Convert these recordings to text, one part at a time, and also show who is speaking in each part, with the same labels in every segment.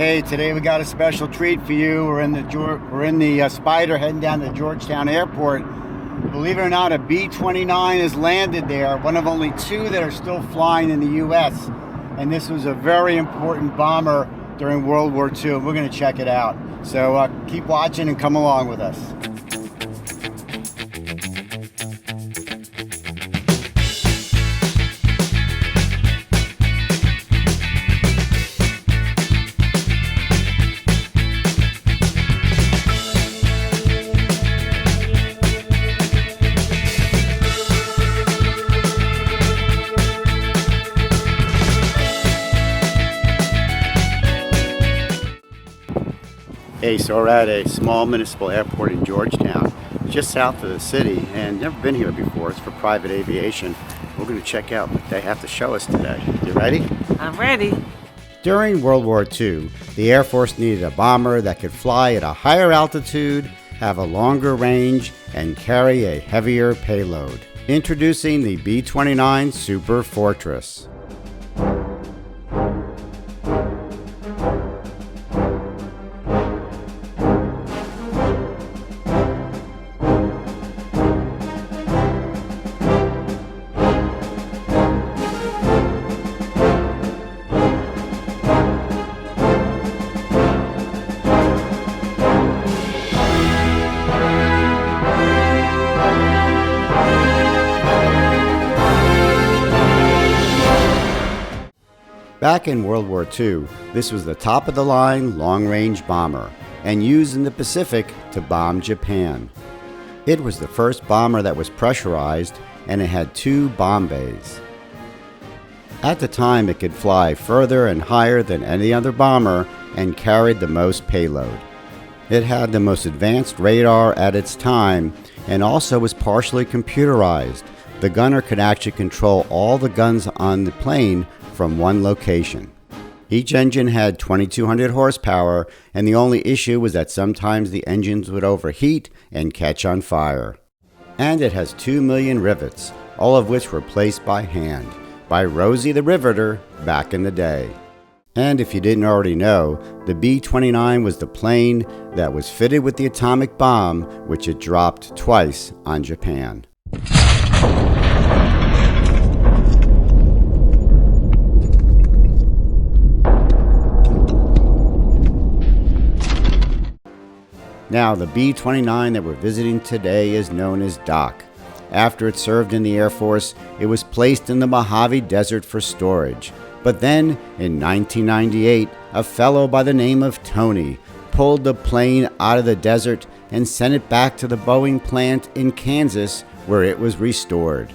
Speaker 1: Hey, today we got a special treat for you. We're in the Spider heading down to Georgetown Airport. Believe it or not, a B-29 has landed there, one of only two that are still flying in the U.S. And this was a very important bomber during World War II. We're going to check it out. So keep watching and come along with us. Hey, so we're at a small municipal airport in Georgetown, just south of the city, and never been here before. It's for private aviation. We're going to check out what they have to show us today. You ready?
Speaker 2: I'm ready.
Speaker 1: During World War II, the Air Force needed a bomber that could fly at a higher altitude, have a longer range, and carry a heavier payload. Introducing the B-29 Superfortress. Back in World War II, this was the top-of-the-line long-range bomber and used in the Pacific to bomb Japan. It was the first bomber that was pressurized, and it had two bomb bays. At the time, it could fly further and higher than any other bomber and carried the most payload. It had the most advanced radar at its time and also was partially computerized. The gunner could actually control all the guns on the plane from one location. Each engine had 2,200 horsepower, and the only issue was that sometimes the engines would overheat and catch on fire. And it has 2 million rivets, all of which were placed by hand, by Rosie the Riveter back in the day. And if you didn't already know, the B-29 was the plane that was fitted with the atomic bomb, which it dropped twice on Japan. Now, the B-29 that we're visiting today is known as Doc. After it served in the Air Force, it was placed in the Mojave Desert for storage. But then, in 1998, a fellow by the name of Tony pulled the plane out of the desert and sent it back to the Boeing plant in Kansas, where it was restored.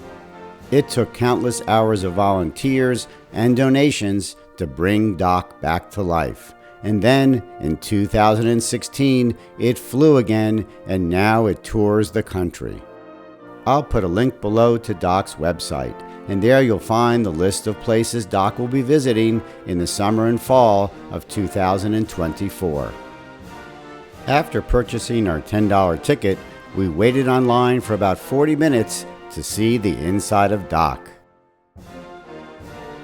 Speaker 1: It took countless hours of volunteers and donations to bring Doc back to life. And then, in 2016, it flew again, and now it tours the country. I'll put a link below to Doc's website, and there you'll find the list of places Doc will be visiting in the summer and fall of 2024. After purchasing our $10 ticket, we waited online for about 40 minutes to see the inside of Doc.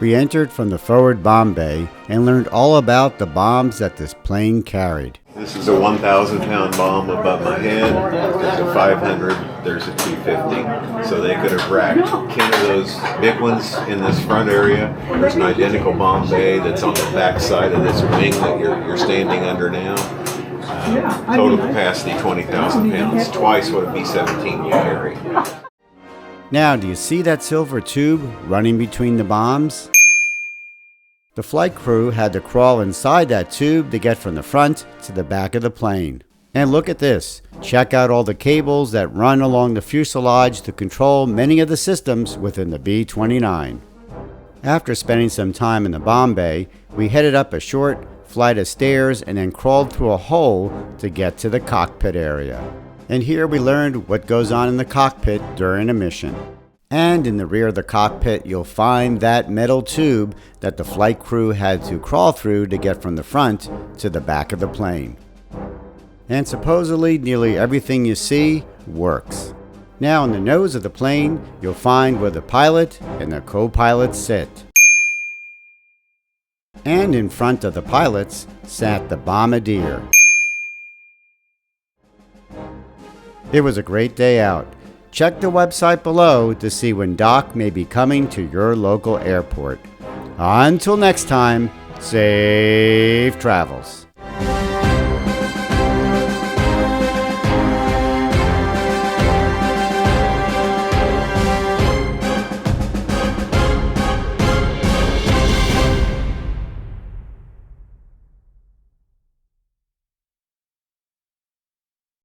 Speaker 1: We entered from the forward bomb bay and learned all about the bombs that this plane carried.
Speaker 3: This is a 1,000-pound bomb above my head. There's a 500, there's a 250. So they could have racked 10 of those big ones in this front area. There's an identical bomb bay that's on the back side of this wing that you're standing under now. Total capacity 20,000 pounds, twice what a B-17 would carry.
Speaker 1: Now, do you see that silver tube running between the bombs? The flight crew had to crawl inside that tube to get from the front to the back of the plane. And look at this. Check out all the cables that run along the fuselage to control many of the systems within the B-29. After spending some time in the bomb bay, we headed up a short flight of stairs and then crawled through a hole to get to the cockpit area. And here we learned what goes on in the cockpit during a mission. And in the rear of the cockpit, you'll find that metal tube that the flight crew had to crawl through to get from the front to the back of the plane. And supposedly, nearly everything you see works. Now, in the nose of the plane, you'll find where the pilot and the co-pilot sit. And in front of the pilots sat the bombardier. It was a great day out. Check the website below to see when Doc may be coming to your local airport. Until next time, safe travels.